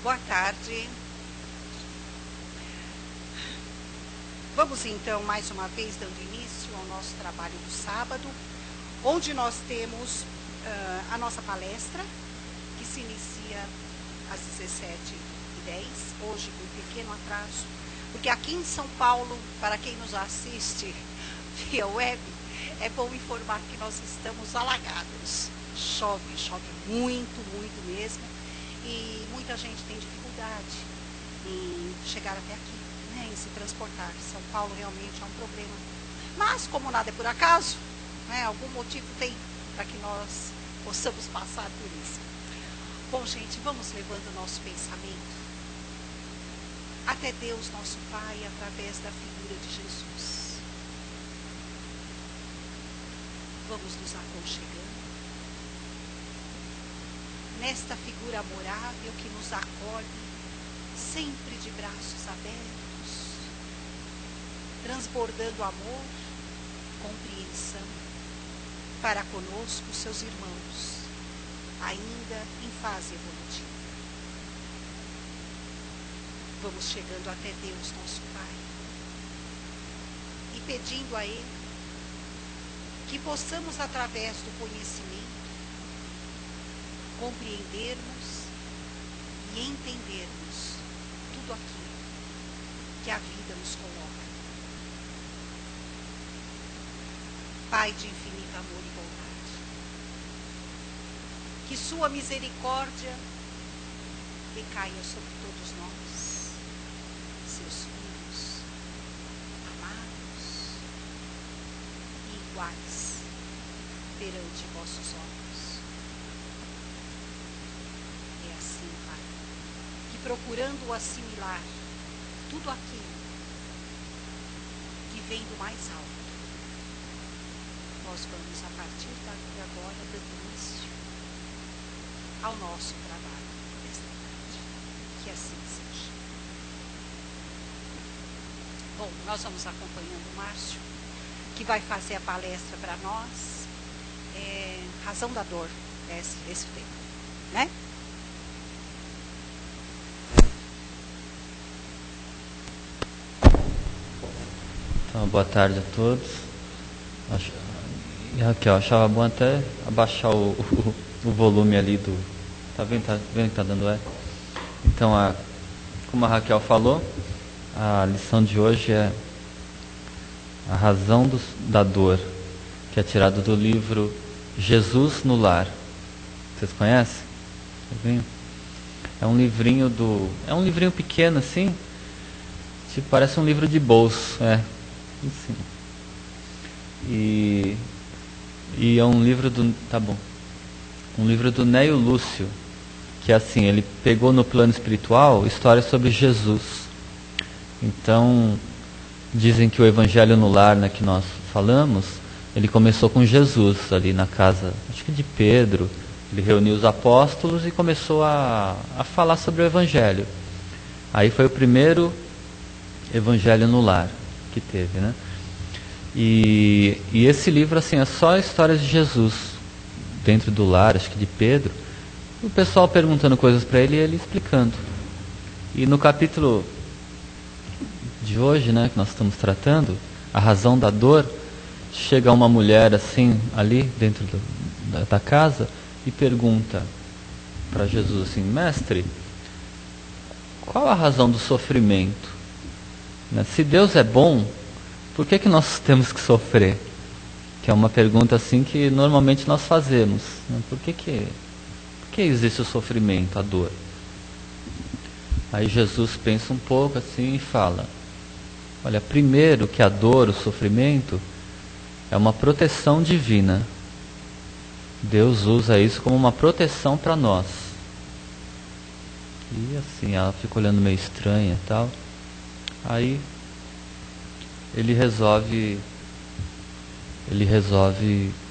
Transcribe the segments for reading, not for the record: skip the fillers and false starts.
Boa tarde. Vamos então mais uma vez dando início ao nosso trabalho do sábado, onde nós temos a nossa palestra, que se inicia às 17h10, hoje com um pequeno atraso, porque aqui em São Paulo, para quem nos assiste via web, é bom informar que nós estamos alagados. Chove muito, muito mesmo, e muita gente tem dificuldade em chegar até aqui, né, em se transportar. São Paulo realmente é um problema. Mas, como nada é por acaso, né, algum motivo tem para que nós possamos passar por isso. Bom, gente, vamos levando o nosso pensamento até Deus, nosso Pai, através da figura de Jesus. Vamos nos aconchegando nesta figura amorável que nos acolhe, sempre de braços abertos, transbordando amor, compreensão para conosco, seus irmãos, ainda em fase evolutiva. Vamos chegando até Deus, nosso Pai, e pedindo a Ele que possamos, através do conhecimento, compreendermos e entendermos tudo aquilo que a vida nos coloca. Pai de infinito amor e bondade, que sua misericórdia recaia sobre todos nós, seus filhos, amados e iguais perante vossos olhos. É assim, Pai, que procurando assimilar tudo aquilo que vem do mais alto, nós vamos, a partir de agora, dando início ao nosso trabalho desta tarde. Que assim seja. Bom, nós vamos acompanhando o Márcio, que vai fazer a palestra para nós. Razão da dor, esse tema, né? Então, boa tarde a todos. Raquel, achava bom até abaixar o volume ali do... Tá vendo que tá dando eco? Então, como a Raquel falou, a lição de hoje é a razão da dor, que é tirado do livro Jesus no Lar. Vocês conhecem? É um livrinho é um livrinho pequeno assim, tipo, parece um livro de bolso, assim. E é um livro um livro do Neio Lúcio, que assim, ele pegou no plano espiritual histórias sobre Jesus. Então, dizem que o Evangelho no Lar, né, que nós falamos, ele começou com Jesus, ali na casa, acho que de Pedro. Ele reuniu os apóstolos e começou a falar sobre o Evangelho. Aí foi o primeiro Evangelho no Lar que teve, né? E esse livro, assim, é só histórias de Jesus dentro do lar, acho que de Pedro. O pessoal perguntando coisas para ele e ele explicando. E no capítulo de hoje, né, que nós estamos tratando, a razão da dor, chega uma mulher assim, ali dentro da casa, e pergunta para Jesus assim: mestre, qual a razão do sofrimento? Se Deus é bom, por que nós temos que sofrer? Que é uma pergunta assim que normalmente nós fazemos, né? Por que existe o sofrimento, a dor? Aí Jesus pensa um pouco assim e fala: olha, primeiro que a dor, o sofrimento, é uma proteção divina. Deus usa isso como uma proteção para nós. E assim, ela fica olhando meio estranha e tal. Aí ele resolve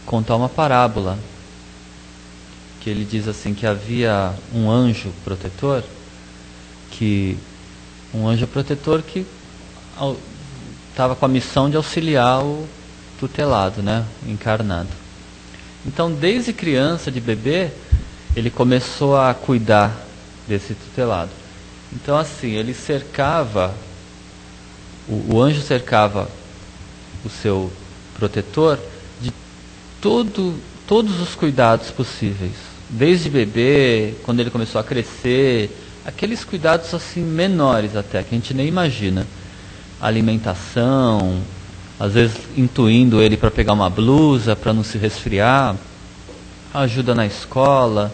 contar uma parábola, que ele diz assim, que havia um anjo protetor que estava com a missão de auxiliar o tutelado, né, encarnado. Então, desde criança, de bebê, ele começou a cuidar desse tutelado. Então assim, ele cercava, o anjo cercava o seu protetor de todos os cuidados possíveis, desde bebê, quando ele começou a crescer, aqueles cuidados assim menores até, que a gente nem imagina, alimentação, às vezes intuindo ele para pegar uma blusa para não se resfriar, ajuda na escola,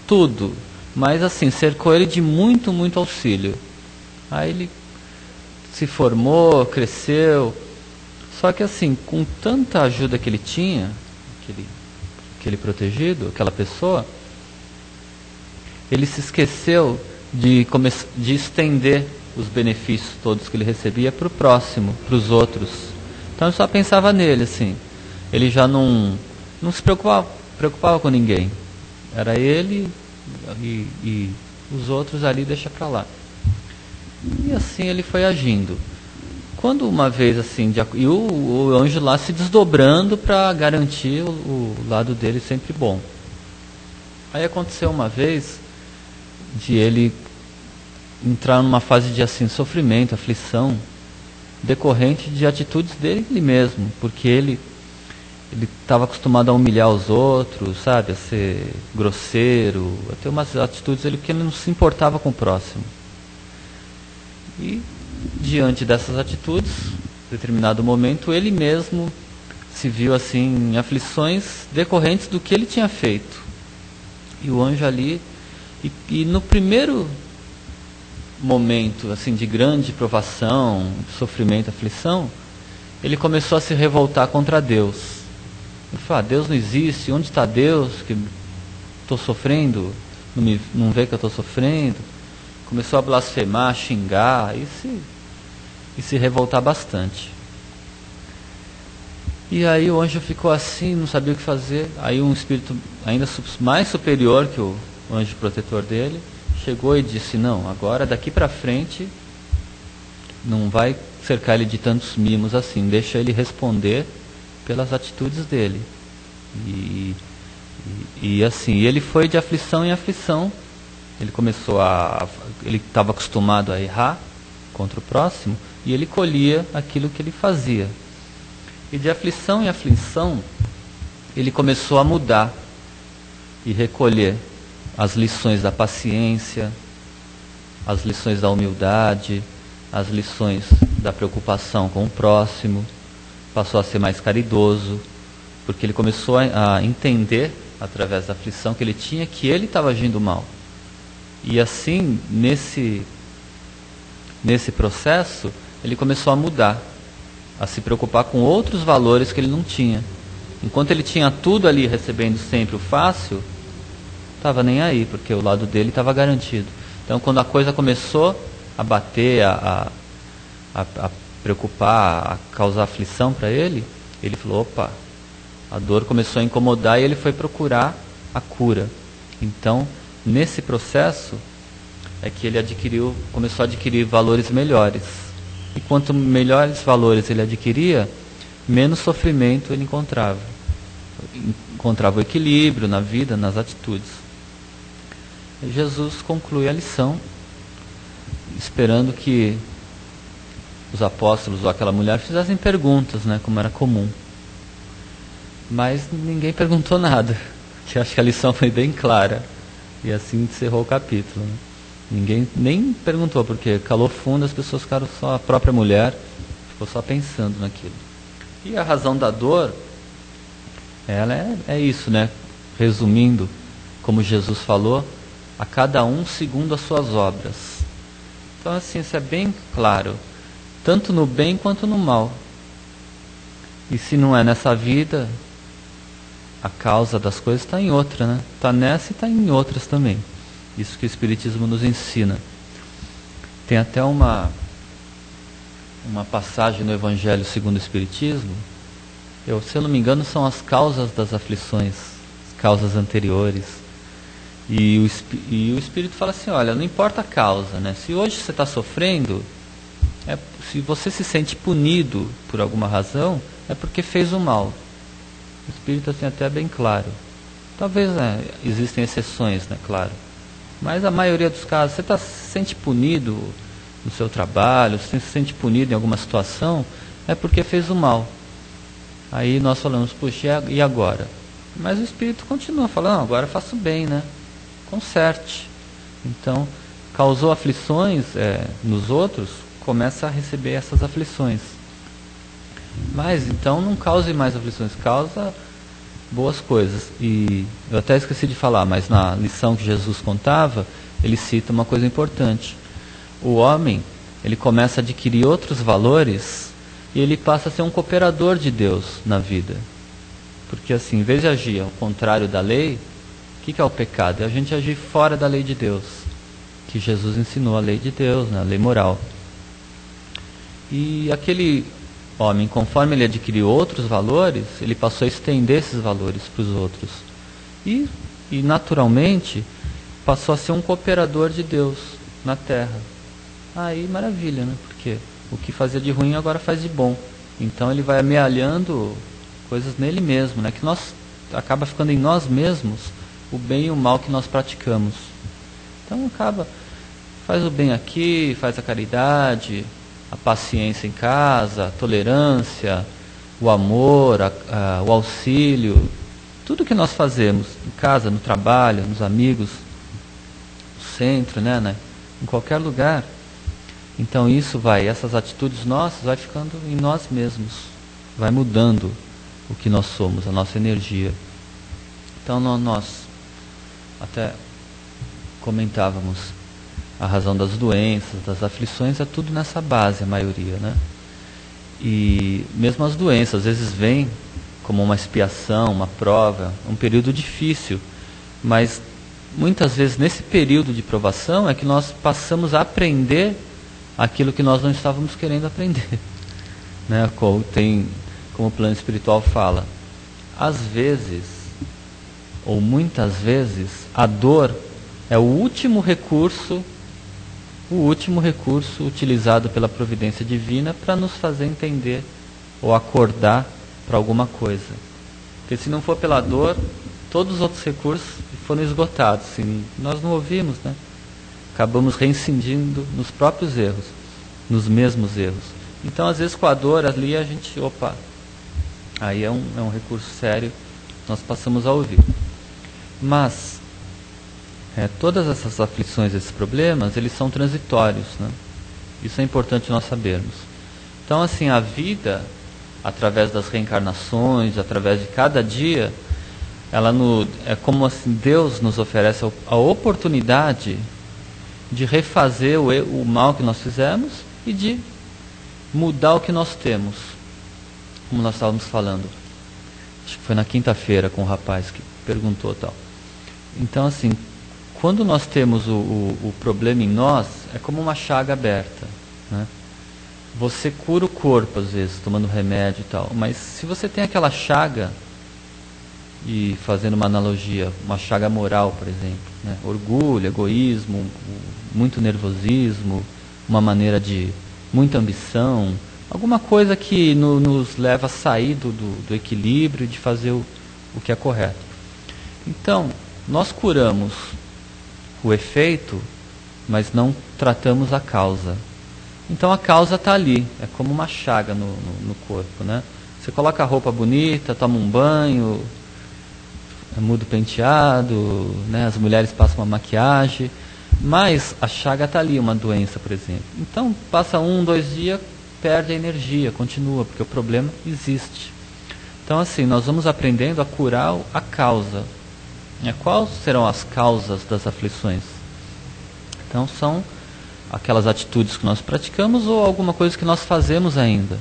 tudo, mas assim, cercou ele de muito, muito auxílio. Aí ele se formou, cresceu, só que assim, com tanta ajuda que ele tinha, aquele protegido, aquela pessoa, ele se esqueceu de estender os benefícios todos que ele recebia para o próximo, para os outros. Então ele só pensava nele, assim. Ele já não se preocupava com ninguém. Era ele e os outros ali deixa para lá. E assim ele foi agindo. Quando uma vez assim, e o anjo lá se desdobrando para garantir o lado dele sempre bom. Aí aconteceu uma vez de ele entrar numa fase de assim, sofrimento, aflição, decorrente de atitudes dele mesmo, porque ele estava acostumado a humilhar os outros, sabe, a ser grosseiro, a ter umas atitudes que ele não se importava com o próximo. E diante dessas atitudes, em determinado momento, ele mesmo se viu assim em aflições decorrentes do que ele tinha feito. E o anjo ali, e no primeiro momento assim de grande provação, sofrimento, aflição, ele começou a se revoltar contra Deus. Ele falou: Deus não existe, onde está Deus que estou sofrendo, não vê que eu estou sofrendo? Começou a blasfemar, a xingar e se revoltar bastante. E aí o anjo ficou assim, não sabia o que fazer. Aí um espírito ainda mais superior que o anjo protetor dele chegou e disse: não, agora daqui para frente não vai cercar ele de tantos mimos assim, deixa ele responder pelas atitudes dele. E assim, ele foi de aflição em aflição. Ele começou ele estava acostumado a errar contra o próximo, e ele colhia aquilo que ele fazia. E de aflição em aflição, ele começou a mudar e recolher as lições da paciência, as lições da humildade, as lições da preocupação com o próximo. Passou a ser mais caridoso, porque ele começou a entender, através da aflição que ele tinha, que ele estava agindo mal. E assim, nesse processo, ele começou a mudar, a se preocupar com outros valores que ele não tinha. Enquanto ele tinha tudo ali, recebendo sempre o fácil, estava nem aí, porque o lado dele estava garantido. Então, quando a coisa começou a bater, a preocupar, a causar aflição para ele, ele falou: opa, a dor começou a incomodar, e ele foi procurar a cura. Então, nesse processo é que ele começou a adquirir valores melhores. E quanto melhores valores ele adquiria, menos sofrimento ele encontrava. Encontrava o equilíbrio na vida, nas atitudes. E Jesus conclui a lição, esperando que os apóstolos ou aquela mulher fizessem perguntas, né, como era comum. Mas ninguém perguntou nada, que acho que a lição foi bem clara. E assim encerrou o capítulo, né? Ninguém nem perguntou, porque calou fundo, as pessoas ficaram só, a própria mulher ficou só pensando naquilo. E a razão da dor, ela é isso, né? Resumindo, como Jesus falou, a cada um segundo as suas obras. Então assim, isso é bem claro, tanto no bem quanto no mal. E se não é nessa vida, a causa das coisas está em outra, né? Está nessa e está em outras também. Isso que o Espiritismo nos ensina. Tem até uma passagem no Evangelho segundo o Espiritismo. Se eu não me engano, são as causas das aflições, as causas anteriores. E o Espírito fala assim: olha, não importa a causa, né? Se hoje você está sofrendo, se você se sente punido por alguma razão, é porque fez o mal. O Espírito assim até é bem claro. Talvez existem exceções, né? Claro. Mas a maioria dos casos, você se sente punido no seu trabalho, você se sente punido em alguma situação, é porque fez o mal. Aí nós falamos, puxa, e agora? Mas o Espírito continua falando, agora faço bem, né? Conserte. Então, causou aflições nos outros, começa a receber essas aflições. Mas então não cause mais aflições, causa boas coisas. E eu até esqueci de falar, mas na lição que Jesus contava, ele cita uma coisa importante. O homem, ele começa a adquirir outros valores e ele passa a ser um cooperador de Deus na vida. Porque assim, em vez de agir ao contrário da lei, o que é o pecado? É a gente agir fora da lei de Deus, que Jesus ensinou, a lei de Deus, né? A lei moral. E aquele homem, conforme ele adquiriu outros valores, ele passou a estender esses valores para os outros. E naturalmente, passou a ser um cooperador de Deus na terra. Aí, maravilha, né? Porque o que fazia de ruim agora faz de bom. Então ele vai amealhando coisas nele mesmo, né? Que acaba ficando em nós mesmos o bem e o mal que nós praticamos. Então faz o bem aqui, faz a caridade, a paciência em casa, a tolerância, o amor, o auxílio, tudo que nós fazemos em casa, no trabalho, nos amigos, no centro, né? Em qualquer lugar. Então essas atitudes nossas vai ficando em nós mesmos, vai mudando o que nós somos, a nossa energia. Então nós até comentávamos a razão das doenças, das aflições, é tudo nessa base, a maioria, né? E mesmo as doenças, às vezes vêm como uma expiação, uma prova, um período difícil, mas muitas vezes nesse período de provação é que nós passamos a aprender aquilo que nós não estávamos querendo aprender, né? Como o plano espiritual fala, às vezes, ou muitas vezes, a dor é o último recurso utilizado pela providência divina para nos fazer entender ou acordar para alguma coisa. Porque se não for pela dor, todos os outros recursos foram esgotados. Se nós não ouvimos, né? Acabamos reincidindo nos próprios erros, nos mesmos erros. Então, às vezes, com a dor ali, a gente, aí é um recurso sério, nós passamos a ouvir. Mas todas essas aflições, esses problemas, eles são transitórios, né? Isso é importante nós sabermos. Então, assim, a vida, através das reencarnações, através de cada dia, é como assim, Deus nos oferece a oportunidade de refazer o mal que nós fizemos e de mudar o que nós temos. Como nós estávamos falando, acho que foi na quinta-feira com o rapaz que perguntou tal. Então, assim, quando nós temos o problema em nós, é como uma chaga aberta, né? Você cura o corpo, às vezes, tomando remédio e tal, mas se você tem aquela chaga, e fazendo uma analogia, uma chaga moral, por exemplo, né? Orgulho, egoísmo, muito nervosismo, uma maneira de muita ambição, alguma coisa que nos leva a sair do equilíbrio e de fazer o que é correto. Então, nós curamos o efeito, mas não tratamos a causa. Então a causa está ali, é como uma chaga no corpo, né? Você coloca a roupa bonita, toma um banho, muda o penteado, né? As mulheres passam uma maquiagem, mas a chaga está ali, uma doença, por exemplo. Então passa 1, 2 dias, perde a energia, continua, porque o problema existe. Então assim, nós vamos aprendendo a curar a causa. Quais serão as causas das aflições? Então são aquelas atitudes que nós praticamos ou alguma coisa que nós fazemos ainda.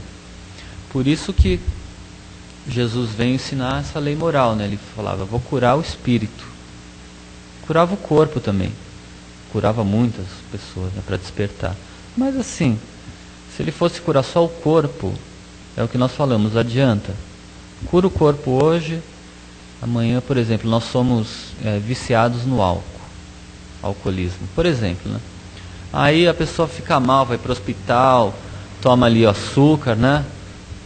Por isso que Jesus veio ensinar essa lei moral, né? Ele falava, vou curar o espírito. Curava o corpo também. Curava muitas pessoas, né, para despertar. Mas assim, se ele fosse curar só o corpo, é o que nós falamos, adianta. Cura o corpo hoje, amanhã, por exemplo, nós somos viciados no alcoolismo, por exemplo, né? Aí a pessoa fica mal, vai para o hospital, toma ali o açúcar, né,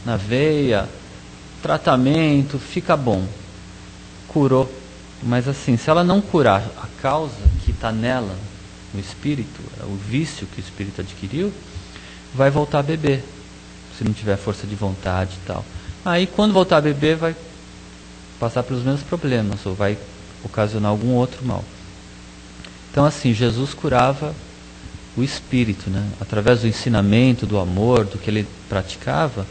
na veia, tratamento, fica bom, curou. Mas assim, se ela não curar a causa que está nela, no espírito, o vício que o espírito adquiriu, vai voltar a beber, se não tiver força de vontade e tal. Aí quando voltar a beber, vai passar pelos mesmos problemas, ou vai ocasionar algum outro mal. Então assim, Jesus curava o espírito, né? Através do ensinamento, do amor, do que ele praticava,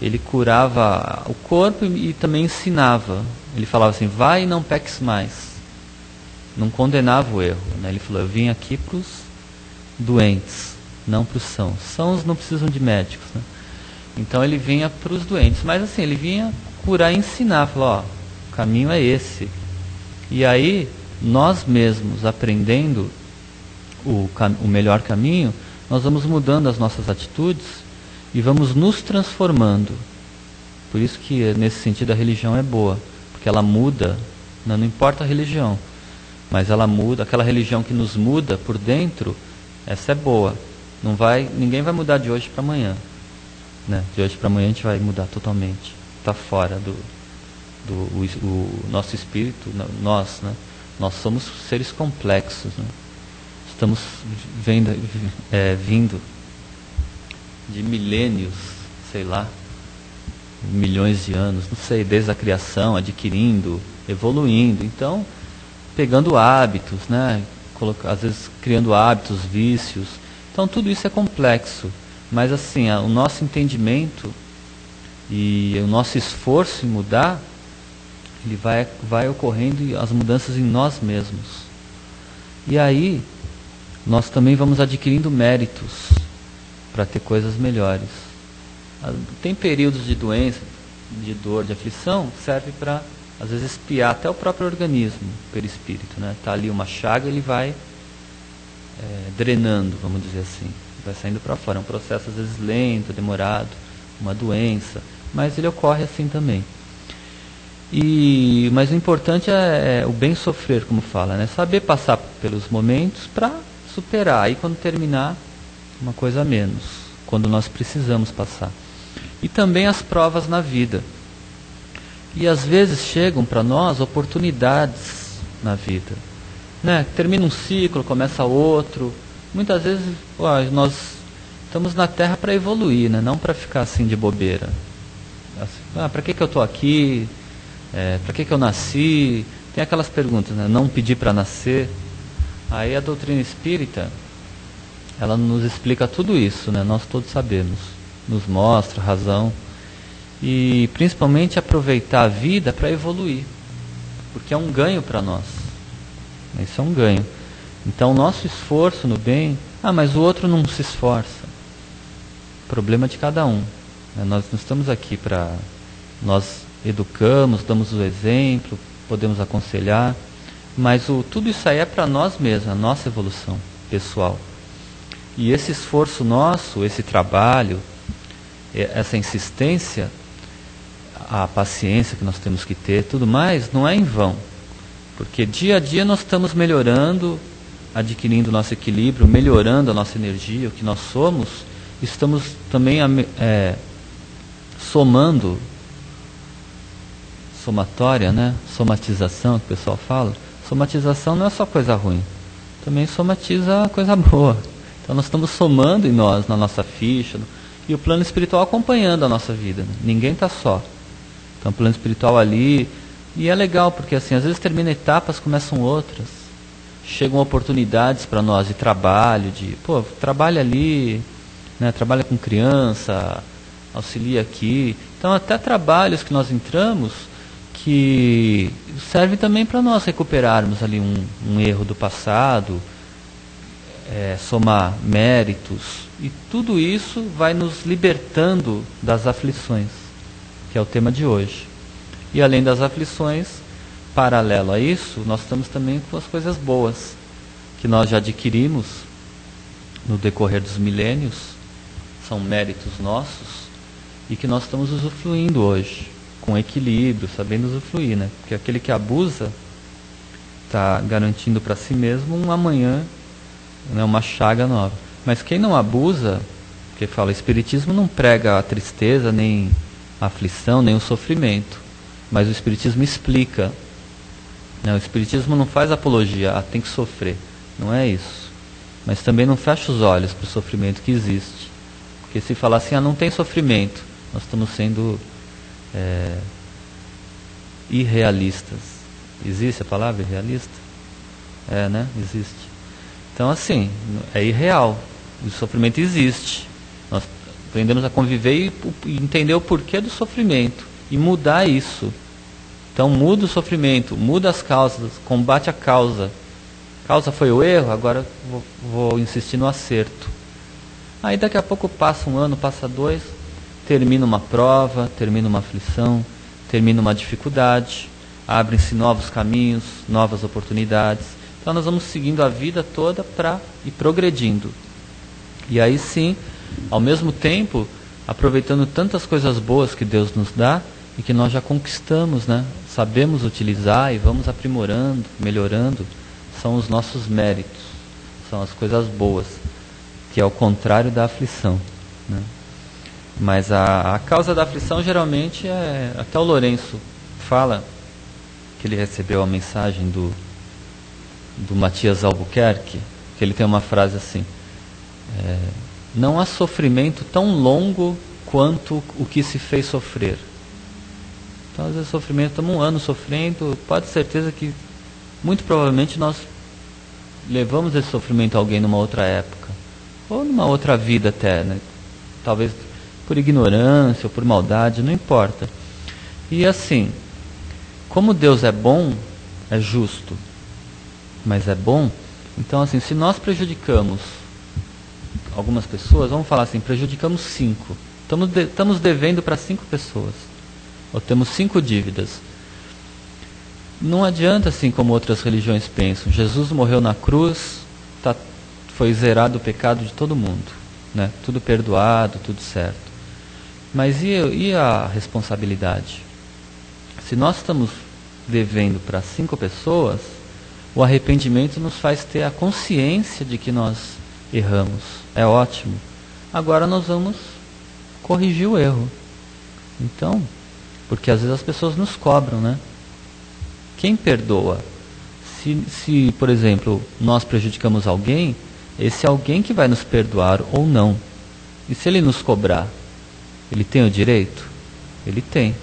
ele curava o corpo e também ensinava. Ele falava assim, vai e não peques mais. Não condenava o erro, né? Ele falou, eu vim aqui para os doentes, não para os sãos. Sãos não precisam de médicos, né? Então ele vinha para os doentes, mas assim, ele vinha curar e ensinar, falou, ó, o caminho é esse. E aí, nós mesmos aprendendo o melhor caminho, nós vamos mudando as nossas atitudes e vamos nos transformando. Por isso que nesse sentido a religião é boa, porque ela muda, não importa a religião, mas ela muda, aquela religião que nos muda por dentro, essa é boa. Ninguém vai mudar de hoje para amanhã, né? De hoje para amanhã a gente vai mudar totalmente, está fora o nosso espírito, nós, né? Nós somos seres complexos, né? Estamos vindo de milênios, sei lá, milhões de anos, não sei, desde a criação, adquirindo, evoluindo, então pegando hábitos, né? Às vezes criando hábitos, vícios, então tudo isso é complexo, mas assim, o nosso entendimento e o nosso esforço em mudar, ele vai ocorrendo as mudanças em nós mesmos. E aí, nós também vamos adquirindo méritos para ter coisas melhores. Tem períodos de doença, de dor, de aflição, serve para, às vezes, espiar até o próprio organismo, o perispírito, né? Está ali uma chaga, ele vai drenando, vamos dizer assim, vai saindo para fora. É um processo, às vezes, lento, demorado, uma doença, mas ele ocorre assim também. Mas o importante é o bem sofrer, como fala, né? Saber passar pelos momentos para superar. Aí quando terminar, uma coisa a menos. Quando nós precisamos passar. E também as provas na vida. E às vezes chegam para nós oportunidades na vida, né? Termina um ciclo, começa outro. Muitas vezes nós estamos na Terra para evoluir, né? Não para ficar assim de bobeira. Assim, para que eu estou aqui? Para que eu nasci? Tem aquelas perguntas, né? Não pedi para nascer. Aí a doutrina espírita, ela nos explica tudo isso, né? Nós todos sabemos, nos mostra a razão. E principalmente aproveitar a vida para evoluir, porque é um ganho para nós. Isso é um ganho. Então o nosso esforço no bem, mas o outro não se esforça. Problema de cada um, né? Nós não estamos aqui para... Nós educamos, damos o exemplo, podemos aconselhar, mas tudo isso aí é para nós mesmos, a nossa evolução pessoal. E esse esforço nosso, esse trabalho, essa insistência, a paciência que nós temos que ter, tudo mais, não é em vão. Porque dia a dia nós estamos melhorando, adquirindo nosso equilíbrio, melhorando a nossa energia, o que nós somos, estamos também somando, somatória, né? Somatização, que o pessoal fala. Somatização não é só coisa ruim, também somatiza coisa boa. Então nós estamos somando em nós, na nossa ficha, e o plano espiritual acompanhando a nossa vida, né? Ninguém está só. Então o plano espiritual ali, e é legal, porque assim, às vezes termina etapas, começam outras. Chegam oportunidades para nós de trabalho, trabalha ali, né? Trabalha com criança, auxilia aqui. Então até trabalhos que nós entramos, que serve também para nós recuperarmos ali um erro do passado, somar méritos, e tudo isso vai nos libertando das aflições, que é o tema de hoje. E além das aflições, paralelo a isso, nós estamos também com as coisas boas, que nós já adquirimos no decorrer dos milênios, são méritos nossos, e que nós estamos usufruindo hoje, com equilíbrio, sabendo usufruir, né? Porque aquele que abusa está garantindo para si mesmo um amanhã, né? Uma chaga nova. Mas quem não abusa, porque fala, o Espiritismo não prega a tristeza, nem a aflição, nem o sofrimento, mas o Espiritismo explica O Espiritismo não faz apologia, tem que sofrer. Não é isso. Mas também não fecha os olhos para o sofrimento que existe. Porque se falar assim, não tem sofrimento, nós estamos sendo irrealistas. Existe a palavra irrealista? Né? Existe. Então, assim, é irreal. O sofrimento existe. Nós aprendemos a conviver e entender o porquê do sofrimento. E mudar isso. Então, muda o sofrimento, muda as causas, combate a causa. A causa foi o erro, agora vou insistir no acerto. Aí daqui a pouco passa um ano, passa 2, termina uma prova, termina uma aflição, termina uma dificuldade, abrem-se novos caminhos, novas oportunidades. Então nós vamos seguindo a vida toda para ir progredindo. E aí sim, ao mesmo tempo, aproveitando tantas coisas boas que Deus nos dá e que nós já conquistamos, né? Sabemos utilizar e vamos aprimorando, melhorando, são os nossos méritos, são as coisas boas, que é o contrário da aflição, né? Mas a causa da aflição geralmente até o Lourenço fala que ele recebeu a mensagem do Matias Albuquerque, que ele tem uma frase assim: não há sofrimento tão longo quanto o que se fez sofrer. Então, às vezes, sofrimento, estamos um ano sofrendo, pode ter certeza que, muito provavelmente, nós levamos esse sofrimento a alguém numa outra época, ou numa outra vida até, né? Talvez por ignorância ou por maldade, não importa. E assim, como Deus é bom, é justo, mas é bom, então assim, se nós prejudicamos algumas pessoas, vamos falar assim, prejudicamos 5, estamos devendo para 5 pessoas, ou temos 5 dívidas. Não adianta assim como outras religiões pensam, Jesus morreu na cruz, foi zerado o pecado de todo mundo, né? Tudo perdoado, tudo certo. Mas e a responsabilidade? Se nós estamos devendo para 5 pessoas, o arrependimento nos faz ter a consciência de que nós erramos. É ótimo. Agora nós vamos corrigir o erro. Então, porque às vezes as pessoas nos cobram, né? Quem perdoa? Se, por exemplo, nós prejudicamos alguém, esse alguém que vai nos perdoar ou não. E se ele nos cobrar? Ele tem o direito? Ele tem.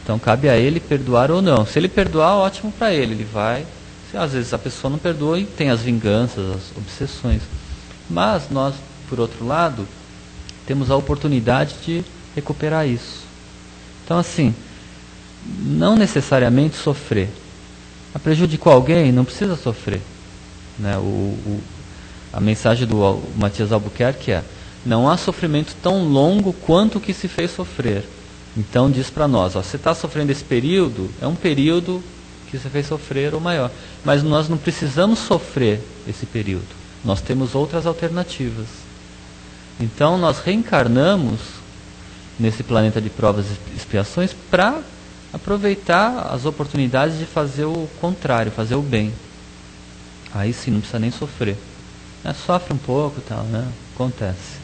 Então cabe a ele perdoar ou não. Se ele perdoar, ótimo para ele. Ele vai. Às vezes a pessoa não perdoa e tem as vinganças, as obsessões. Mas nós, por outro lado, temos a oportunidade de recuperar isso. Então assim, não necessariamente sofrer. Prejudicou alguém, não precisa sofrer, né? A mensagem do Matias Albuquerque é: não há sofrimento tão longo quanto o que se fez sofrer. Então diz para nós, você está sofrendo esse período, é um período que você fez sofrer ou maior. Mas nós não precisamos sofrer esse período. Nós temos outras alternativas. Então nós reencarnamos nesse planeta de provas e expiações para aproveitar as oportunidades de fazer o contrário, fazer o bem. Aí sim, não precisa nem sofrer. Sofre um pouco e tal, né? Acontece.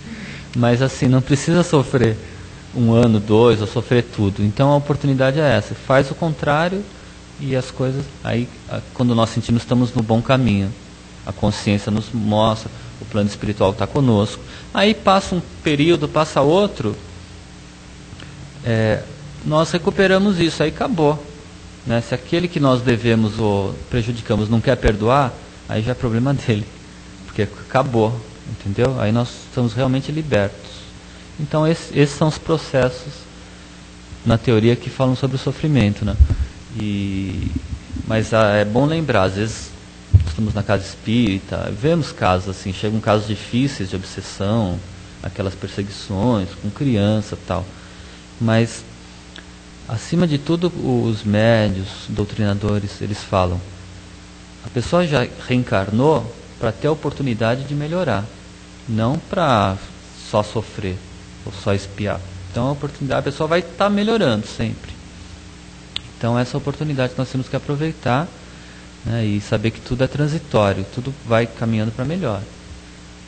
Mas assim, não precisa sofrer 1 ano, 2, ou sofrer tudo. Então a oportunidade é essa. Faz o contrário e as coisas... Aí, quando nós sentimos, estamos no bom caminho. A consciência nos mostra, o plano espiritual está conosco. Aí passa um período, passa outro, nós recuperamos isso, aí acabou, né? Se aquele que nós devemos ou prejudicamos não quer perdoar, aí já é problema dele, porque acabou, entendeu? Aí nós estamos realmente libertos. Então esses são os processos na teoria que falam sobre o sofrimento, né? Mas é bom lembrar, às vezes estamos na casa espírita, vemos casos assim, chegam casos difíceis de obsessão, aquelas perseguições com criança e tal. Mas, acima de tudo, os médios, doutrinadores, eles falam: a pessoa já reencarnou para ter a oportunidade de melhorar, não para só sofrer ou só expiar. Então, a pessoa vai estar melhorando sempre. Então, essa oportunidade nós temos que aproveitar, né, e saber que tudo é transitório, tudo vai caminhando para melhor.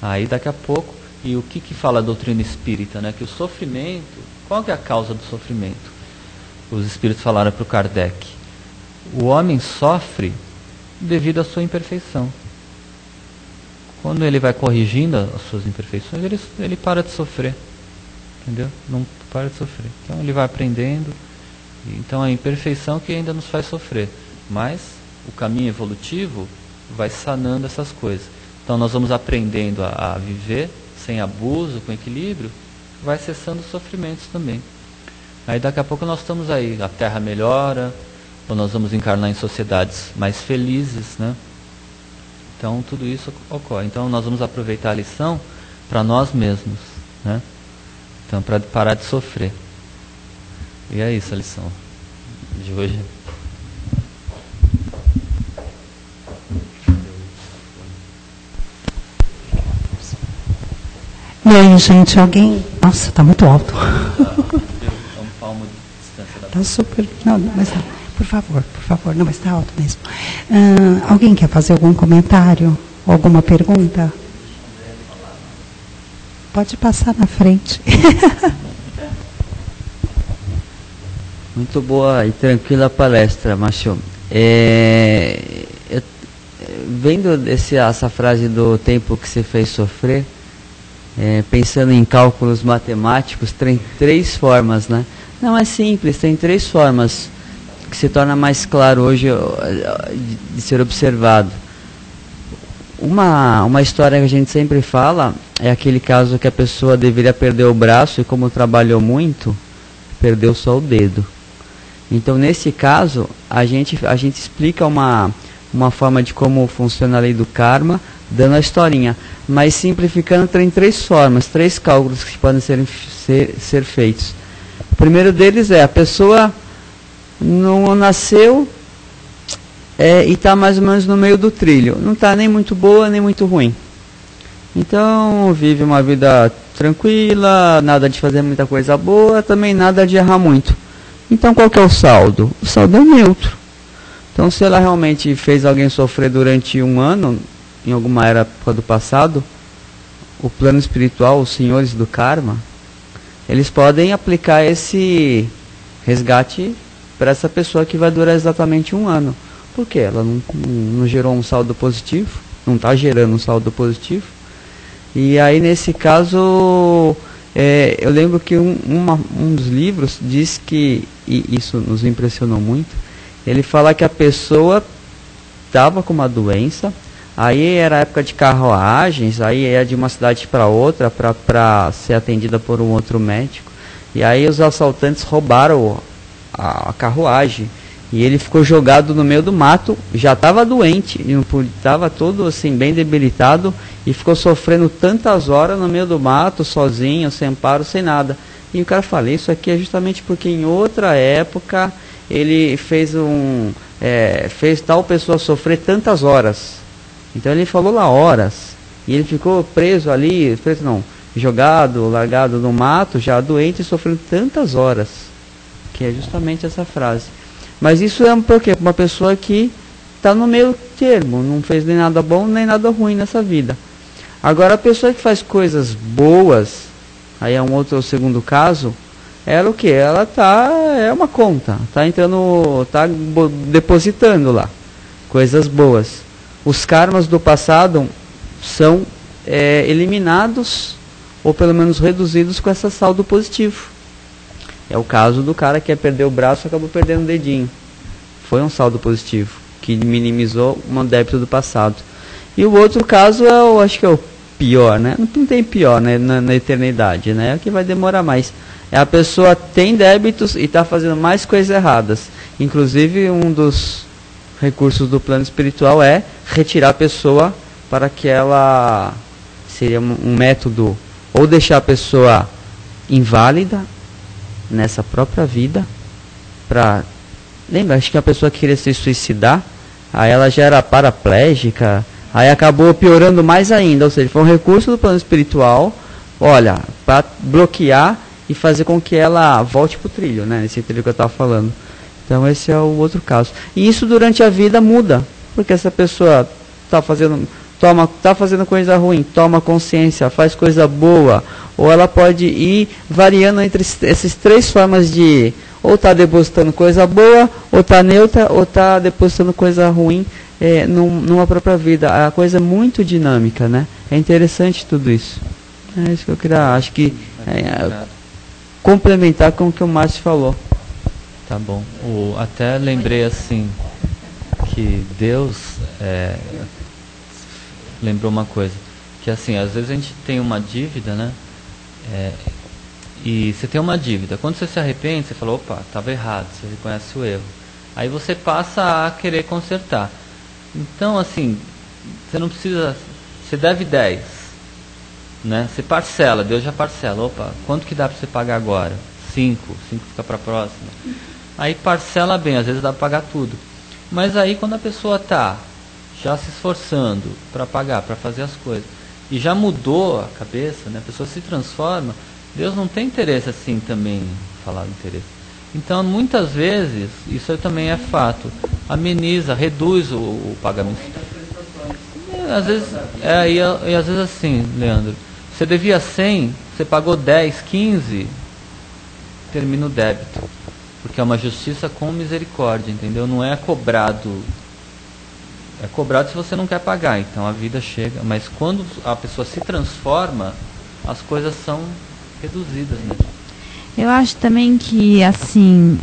Aí, daqui a pouco, e o que fala a doutrina espírita, né, que o sofrimento... Qual que é a causa do sofrimento? Os espíritos falaram para o Kardec: O homem sofre devido à sua imperfeição. Quando ele vai corrigindo as suas imperfeições, ele para de sofrer. Entendeu? Não para de sofrer. Então ele vai aprendendo. Então a imperfeição que ainda nos faz sofrer. Mas o caminho evolutivo vai sanando essas coisas. Então nós vamos aprendendo a viver sem abuso, com equilíbrio, vai cessando os sofrimentos também. Aí daqui a pouco nós estamos aí, a Terra melhora, ou nós vamos encarnar em sociedades mais felizes, né? Então tudo isso ocorre. Então nós vamos aproveitar a lição para nós mesmos, né? Então para parar de sofrer. E é isso a lição de hoje. E aí, gente, alguém... Nossa, tá muito alto. É um palmo de distância da... Tá super... Não, mas por favor. Não, mas tá alto mesmo. Alguém quer fazer algum comentário? Alguma pergunta? Pode passar na frente. Muito boa e tranquila palestra, Márcio. Vendo essa frase do tempo que se fez sofrer, pensando em cálculos matemáticos, tem 3 formas, né? Não é simples, tem 3 formas que se torna mais claro hoje de ser observado. Uma história que a gente sempre fala é aquele caso que a pessoa deveria perder o braço e, como trabalhou muito, perdeu só o dedo. Então, nesse caso, a gente explica uma forma de como funciona a lei do karma, dando a historinha. Mas simplificando, tem 3 formas, 3 cálculos que podem ser feitos. O primeiro deles é: a pessoa não nasceu e está mais ou menos no meio do trilho. Não está nem muito boa, nem muito ruim. Então, vive uma vida tranquila, nada de fazer muita coisa boa, também nada de errar muito. Então, qual que é o saldo? O saldo é neutro. Então, se ela realmente fez alguém sofrer durante um ano, em alguma época do passado, o plano espiritual, os senhores do karma, eles podem aplicar esse resgate para essa pessoa que vai durar exatamente um ano. Por quê? Ela não gerou um saldo positivo, não está gerando um saldo positivo. E aí, nesse caso, eu lembro que um dos livros diz que, e isso nos impressionou muito, ele fala que a pessoa estava com uma doença, aí era época de carruagens, aí ia de uma cidade para outra para ser atendida por um outro médico, e aí os assaltantes roubaram a carruagem, e ele ficou jogado no meio do mato, já estava doente, estava todo assim bem debilitado, e ficou sofrendo tantas horas no meio do mato, sozinho, sem amparo, sem nada. E o cara fala, isso aqui é justamente porque em outra época ele fez tal pessoa sofrer tantas horas. Então ele falou lá horas, e ele ficou preso ali, jogado, largado no mato, já doente e sofrendo tantas horas, que é justamente essa frase. Mas isso é por quê? Uma pessoa que está no meio termo, não fez nem nada bom nem nada ruim nessa vida. Agora, a pessoa que faz coisas boas, aí é o segundo caso, ela o quê? Ela é uma conta, está depositando lá coisas boas. Os karmas do passado são eliminados, ou pelo menos reduzidos com esse saldo positivo. É o caso do cara que ia perder o braço e acabou perdendo o dedinho. Foi um saldo positivo, que minimizou um débito do passado. E o outro caso eu acho que é o pior, né? Não tem pior, né? Na eternidade, né? É o que vai demorar mais. A pessoa tem débitos e está fazendo mais coisas erradas. Inclusive, um dos recursos do plano espiritual é retirar a pessoa para que ela... Seria um método, ou deixar a pessoa inválida nessa própria vida, lembra, acho que a pessoa que queria se suicidar, aí ela já era paraplégica, aí acabou piorando mais ainda, ou seja, foi um recurso do plano espiritual, olha, para bloquear e fazer com que ela volte para o trilho, né, nesse trilho que eu estava falando. Então esse é o outro caso. E isso durante a vida muda, porque essa pessoa está fazendo coisa ruim, toma consciência, faz coisa boa, ou ela pode ir variando entre essas 3 formas de ou está depositando coisa boa, ou está neutra, ou está depositando coisa ruim numa própria vida. A coisa é muito dinâmica, né? É interessante tudo isso. É isso que eu queria, acho que complementar com o que o Márcio falou. Tá bom. Até lembrei assim, que Deus lembrou uma coisa, que assim, às vezes a gente tem uma dívida, né? E você tem uma dívida. Quando você se arrepende, você fala, opa, estava errado, você reconhece o erro. Aí você passa a querer consertar. Então, assim, você não precisa... Você deve 10, né? Você parcela, Deus já parcela. Opa, quanto que dá para você pagar agora? 5 fica para a próxima. Aí parcela bem, às vezes dá para pagar tudo. Mas aí quando a pessoa está já se esforçando para pagar, para fazer as coisas, e já mudou a cabeça, né? A pessoa se transforma, Deus não tem interesse assim também, falar do interesse. Então, muitas vezes, isso aí também é fato, ameniza, reduz o pagamento. Às vezes, e às vezes assim, Leandro, você devia 100, você pagou 10, 15, termina o débito. Porque é uma justiça com misericórdia, entendeu? Não é cobrado. É cobrado se você não quer pagar, então a vida chega. Mas quando a pessoa se transforma, as coisas são reduzidas, né? Eu acho também que, assim,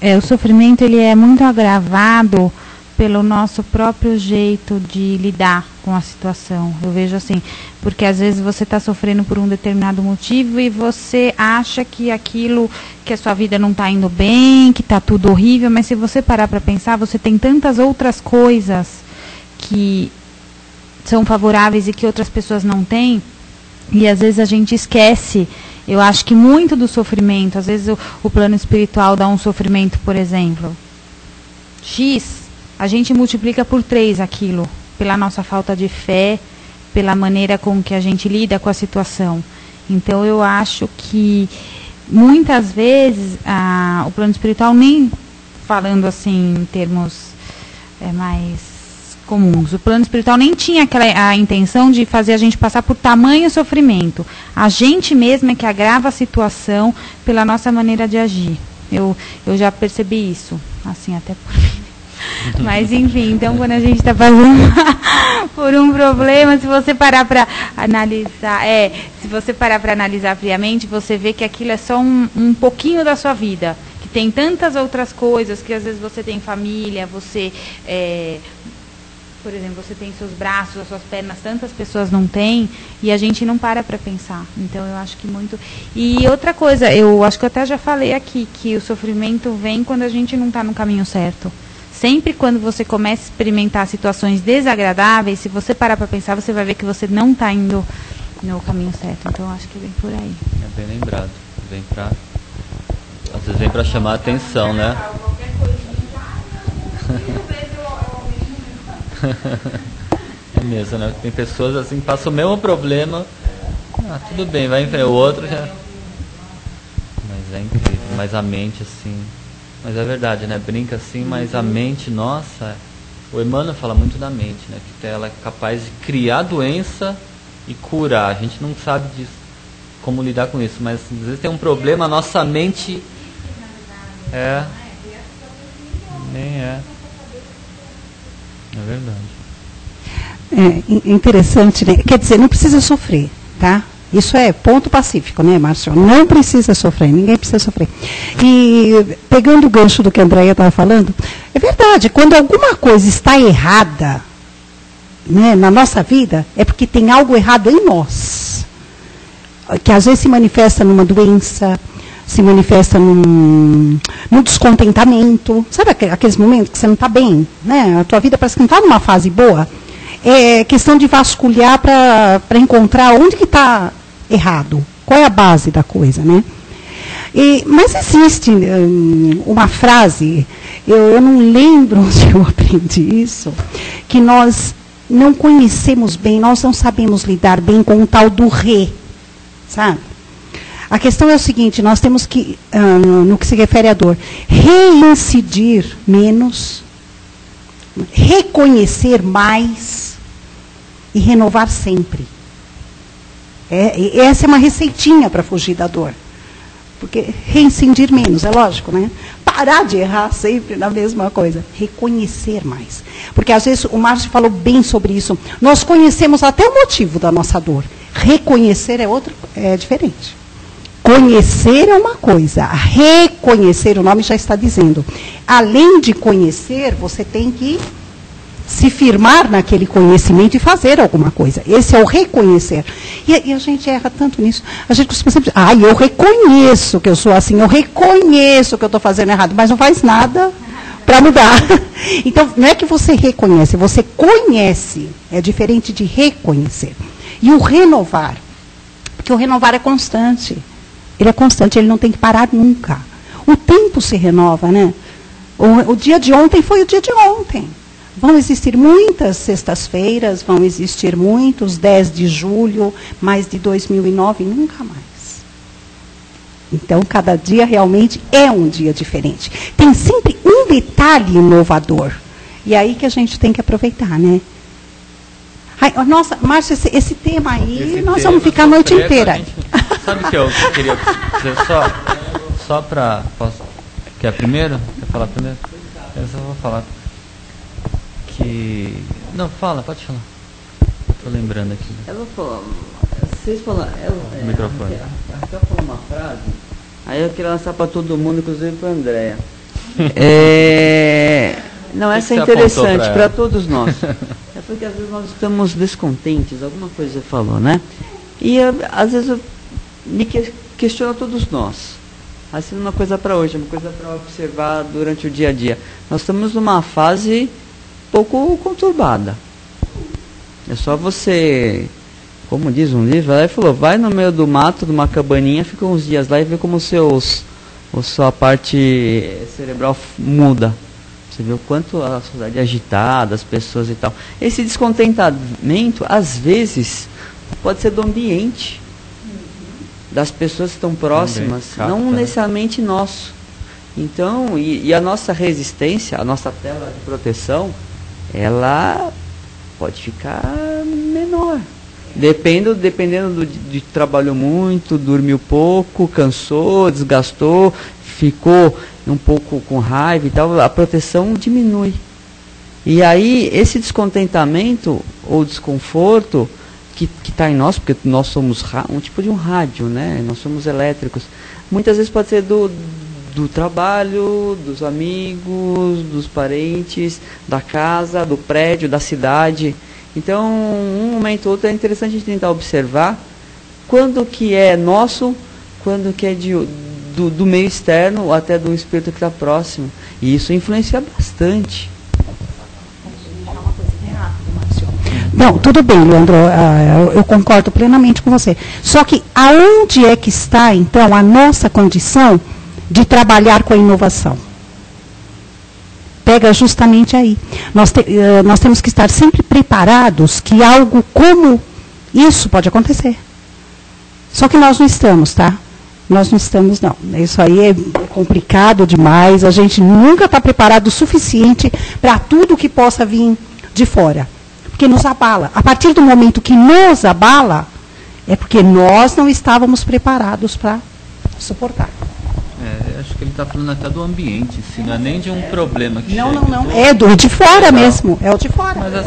o sofrimento ele é muito agravado pelo nosso próprio jeito de lidar com a situação. Eu vejo assim, porque às vezes você está sofrendo por um determinado motivo e você acha que aquilo, que a sua vida não está indo bem, que está tudo horrível, mas se você parar para pensar, você tem tantas outras coisas que são favoráveis e que outras pessoas não têm, e às vezes a gente esquece. Eu acho que muito do sofrimento, às vezes o plano espiritual dá um sofrimento, por exemplo, X, a gente multiplica por 3 aquilo, pela nossa falta de fé, pela maneira com que a gente lida com a situação. Então eu acho que muitas vezes o plano espiritual, nem falando assim em termos mais comuns, o plano espiritual nem tinha a intenção de fazer a gente passar por tamanho sofrimento. A gente mesma é que agrava a situação pela nossa maneira de agir. Eu já percebi isso, assim, até por mim. Mas enfim, então quando a gente está passando por um problema, se você parar para analisar, se você parar para analisar friamente, você vê que aquilo é só um pouquinho da sua vida, que tem tantas outras coisas, que às vezes você tem família, você por exemplo, você tem seus braços, as suas pernas, tantas pessoas não têm, e a gente não para pensar. Então eu acho que muito... E outra coisa, eu acho que eu até já falei aqui, que o sofrimento vem quando a gente não está no caminho certo. Sempre quando você começa a experimentar situações desagradáveis, se você parar para pensar, você vai ver que você não está indo no caminho certo. Então eu acho que vem por aí. É bem lembrado. Às vezes vem para chamar a atenção, né? É mesmo, né? Tem pessoas assim que passam o mesmo problema. Tudo bem, vai enfrentar o outro já. Mas é incrível. Mas a mente, assim. Mas é verdade, né? Brinca assim, mas a mente, nossa. O Emmanuel fala muito da mente, né? Que ela é capaz de criar doença e curar. A gente não sabe disso, como lidar com isso. Mas às vezes tem um problema, a nossa mente. Nem é. É verdade. É interessante, né? Quer dizer, não precisa sofrer, tá? Isso é ponto pacífico, né, Márcio? Não precisa sofrer, ninguém precisa sofrer. E pegando o gancho do que a Andréia estava falando, é verdade, quando alguma coisa está errada, né, na nossa vida, é porque tem algo errado em nós. Que às vezes se manifesta numa doença, se manifesta num descontentamento. Sabe aqueles momentos que você não está bem, né? A tua vida parece que não está numa fase boa. É questão de vasculhar para encontrar onde que está errado. Qual é a base da coisa, né? Mas existe uma frase, eu não lembro onde eu aprendi isso, que nós não conhecemos bem, nós não sabemos lidar bem com o tal do sabe? A questão é o seguinte, nós temos que, no que se refere à dor, reincidir menos, reconhecer mais e renovar sempre. Essa é uma receitinha para fugir da dor. Porque reincidir menos, é lógico, né? Parar de errar sempre na mesma coisa. Reconhecer mais. Porque às vezes o Márcio falou bem sobre isso. Nós conhecemos até o motivo da nossa dor. Reconhecer é diferente. Conhecer é uma coisa. Reconhecer, o nome já está dizendo. Além de conhecer, você tem que se firmar naquele conhecimento e fazer alguma coisa. Esse é o reconhecer. E a gente erra tanto nisso. A gente costuma sempre dizer, eu reconheço que eu sou assim, eu reconheço que eu estou fazendo errado, mas não faz nada para mudar. Então, não é que você reconhece, você conhece. É diferente de reconhecer. E o renovar, porque o renovar é constante. Ele é constante, ele não tem que parar nunca. O tempo se renova, né? O dia de ontem foi o dia de ontem. Vão existir muitas sextas-feiras, vão existir muitos 10 de julho, mas de 2009 nunca mais. Então, cada dia realmente é um dia diferente. Tem sempre um detalhe inovador. E aí que a gente tem que aproveitar, né? Nossa, Márcio, esse tema aí, nós vamos ficar a noite inteira. Sabe o que eu queria dizer só para... Quer primeiro? Quer falar primeiro? Eu só vou falar. Não, pode falar. Estou lembrando aqui. Ela falou, vocês falaram, o microfone. A Raquel falou uma frase, aí eu queria lançar para todo mundo, inclusive para a Andréia. Não, essa é interessante para todos nós. É porque às vezes nós estamos descontentes, alguma coisa você falou, né? E às vezes eu me questiono a todos nós. Assim, uma coisa para hoje, uma coisa para observar durante o dia a dia. Nós estamos numa fase pouco conturbada. É só você, como diz um livro, ela falou, vai no meio do mato, numa cabaninha, fica uns dias lá e vê como sua parte cerebral muda. Você vê o quanto a sociedade é agitada, as pessoas e tal. Esse descontentamento, às vezes, pode ser do ambiente, das pessoas que estão próximas, não necessariamente nosso. Então, e a nossa resistência, a nossa tela de proteção, ela pode ficar menor. Dependendo de trabalhou muito, dormiu pouco, cansou, desgastou, ficou um pouco com raiva e tal, a proteção diminui. E aí, esse descontentamento ou desconforto que está em nós, porque nós somos um tipo de um rádio, né? Nós somos elétricos. Muitas vezes pode ser do trabalho, dos amigos, dos parentes, da casa, do prédio, da cidade. Então, um momento ou outro é interessante a gente tentar observar quando que é nosso, quando que é do meio externo ou até do espírito que está próximo. E isso influencia bastante. Não, tudo bem, Leandro, eu concordo plenamente com você. Só que aonde é que está, então, a nossa condição de trabalhar com a inovação? Pega justamente aí. Nós temos que estar sempre preparados que algo como isso pode acontecer. Só que nós não estamos, tá? Nós não estamos, não. Isso aí é complicado demais. A gente nunca está preparado o suficiente para tudo que possa vir de fora. Porque nos abala. A partir do momento que nos abala, é porque nós não estávamos preparados para suportar. Acho que ele está falando até do ambiente, assim, não é nem de um problema que não, chega. Não. É do de fora mesmo. É o de fora. Mas,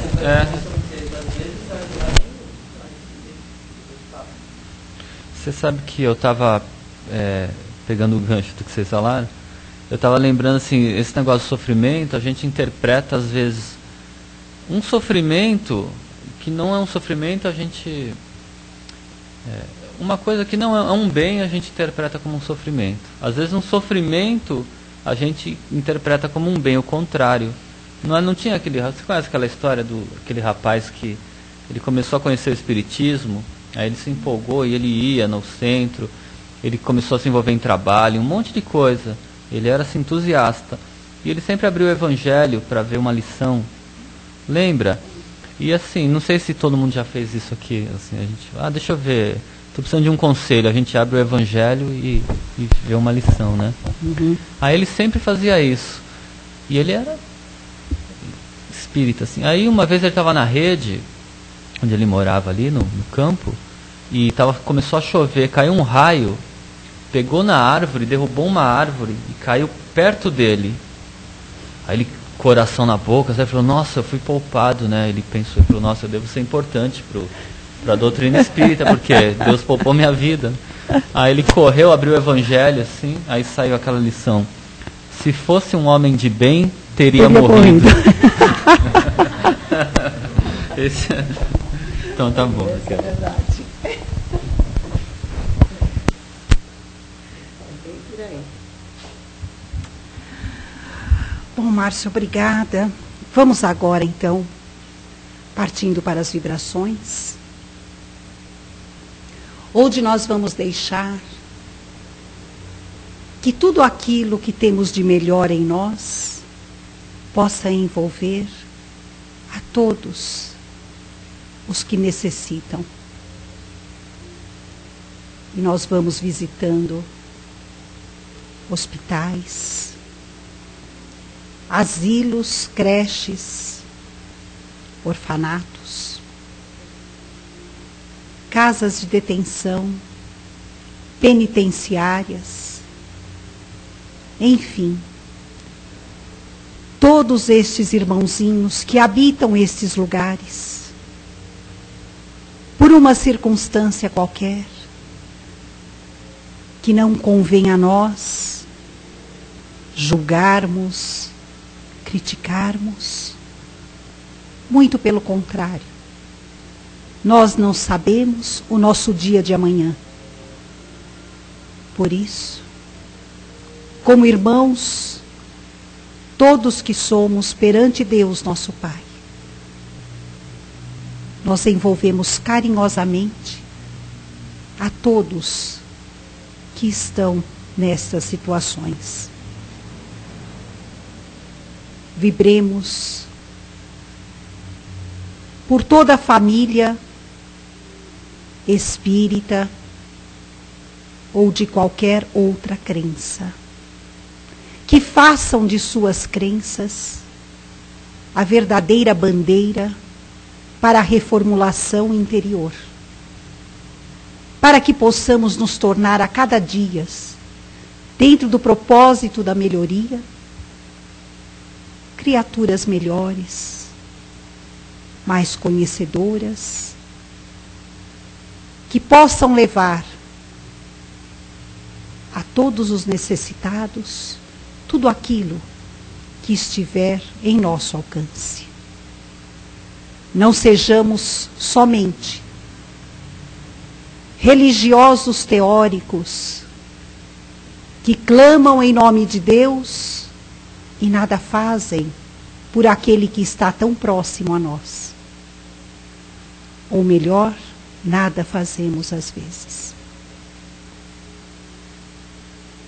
você sabe que eu estava pegando o gancho do que vocês falaram, eu estava lembrando assim, esse negócio de sofrimento, a gente interpreta às vezes um sofrimento que não é um sofrimento, a gente uma coisa que não é um bem, a gente interpreta como um sofrimento. Às vezes um sofrimento a gente interpreta como um bem, o contrário. Não tinha aquele, você conhece aquela história do aquele rapaz que ele começou a conhecer o espiritismo, aí ele se empolgou e ele ia no centro, ele começou a se envolver em trabalho, um monte de coisa. Ele era assim, entusiasta. E ele sempre abriu o evangelho para ver uma lição. Lembra? E assim, não sei se todo mundo já fez isso aqui. Assim, a gente, deixa eu ver, estou precisando de um conselho. A gente abre o evangelho e vê uma lição, né? Uhum. Aí ele sempre fazia isso. E ele era espírita, assim. Aí uma vez ele estava na rede, onde ele morava ali no campo, e começou a chover, caiu um raio, pegou na árvore, derrubou uma árvore e caiu perto dele. Aí ele, coração na boca, sabe, falou, nossa, eu fui poupado, né? Ele pensou, ele falou, nossa, eu devo ser importante para a doutrina espírita, porque Deus poupou minha vida. Aí ele correu, abriu o evangelho, assim, aí saiu aquela lição. Se fosse um homem de bem, teria morrido. Então tá bom. Essa é verdade. Bom, Márcio, obrigada. Vamos agora, então, partindo para as vibrações, onde nós vamos deixar que tudo aquilo que temos de melhor em nós possa envolver a todos os que necessitam. E nós vamos visitando hospitais, asilos, creches, orfanatos, casas de detenção, penitenciárias, enfim, todos estes irmãozinhos que habitam estes lugares, por uma circunstância qualquer, que não convém a nós julgarmos, criticarmos. Muito pelo contrário. Nós não sabemos o nosso dia de amanhã. Por isso, como irmãos, todos que somos perante Deus, nosso Pai, nós envolvemos carinhosamente a todos que estão nestas situações. Vibremos por toda a família espírita ou de qualquer outra crença, que façam de suas crenças a verdadeira bandeira para a reformulação interior, para que possamos nos tornar a cada dia, dentro do propósito da melhoria, criaturas melhores, mais conhecedoras, que possam levar a todos os necessitados tudo aquilo que estiver em nosso alcance. Não sejamos somente religiosos teóricos que clamam em nome de Deus e nada fazem por aquele que está tão próximo a nós. Ou melhor, nada fazemos às vezes.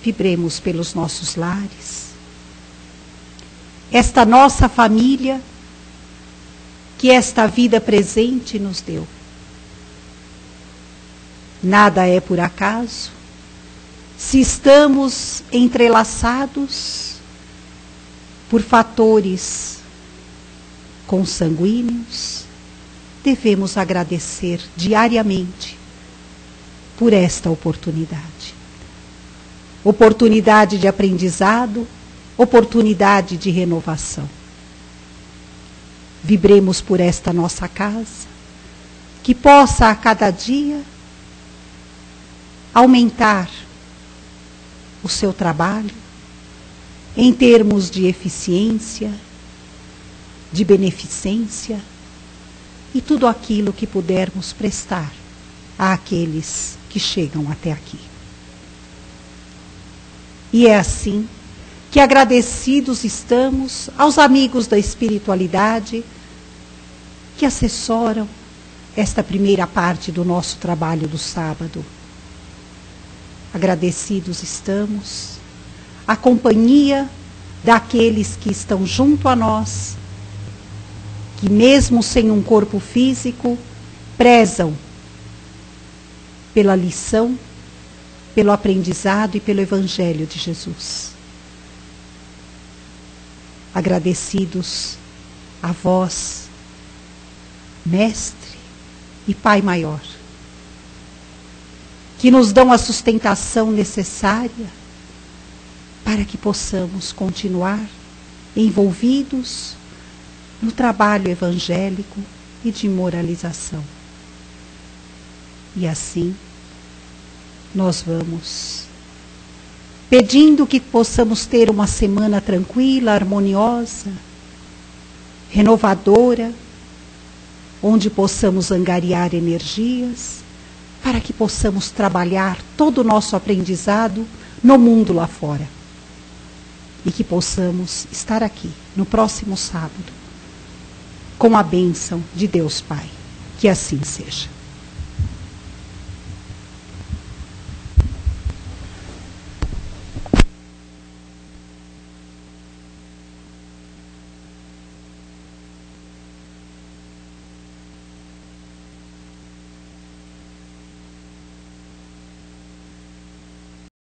Vibremos pelos nossos lares, esta nossa família que esta vida presente nos deu. Nada é por acaso. Se estamos entrelaçados por fatores consanguíneos, devemos agradecer diariamente por esta oportunidade. Oportunidade de aprendizado, oportunidade de renovação. Vibremos por esta nossa casa, que possa a cada dia aumentar o seu trabalho em termos de eficiência, de beneficência e tudo aquilo que pudermos prestar àqueles que chegam até aqui. E é assim que agradecidos estamos aos amigos da espiritualidade que assessoram esta primeira parte do nosso trabalho do sábado. Agradecidos estamos à companhia daqueles que estão junto a nós, que mesmo sem um corpo físico, prezam pela lição, pelo aprendizado e pelo Evangelho de Jesus. Agradecidos a vós, Mestre e Pai Maior, que nos dão a sustentação necessária para que possamos continuar envolvidos no trabalho evangélico e de moralização. E assim, nós vamos pedindo que possamos ter uma semana tranquila, harmoniosa, renovadora, onde possamos angariar energias, para que possamos trabalhar todo o nosso aprendizado no mundo lá fora. E que possamos estar aqui no próximo sábado, com a bênção de Deus Pai. Que assim seja.